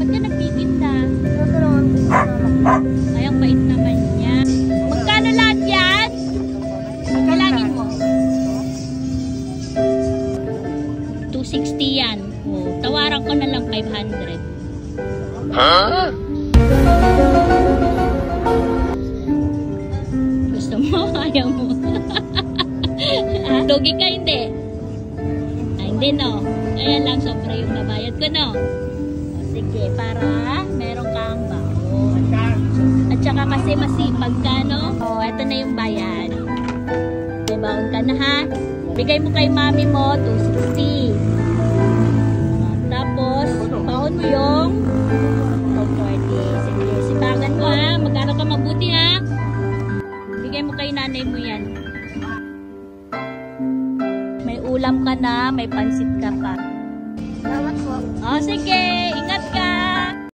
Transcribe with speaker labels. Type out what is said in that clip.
Speaker 1: Ba't ka nagtitinda? Ay, ang bait naman niya. Magkano lahat yan? Kalangin mo. 260 yan. Oh, tawaran ko na lang 500. Huh? Gusto mo? Ayaw mo? Lugi ka, hindi? Ay, hindi, no? Kaya lang, sobra yung nabayad ko, no? O, sige, para meron kang baon. At saka kasi masipag ka, no? O, eto na yung bayad. May baon ka na, ha? Bigay mo kay mami mo, 260. Tapos, baon mo yung 240. Sige, sipagan mo, ha? Mag-aral ka mabuti, ha? Bigay mo kay nanay mo yan. May ulam ka na, may pansit ka pa.
Speaker 2: Salamat po.
Speaker 1: O, sige.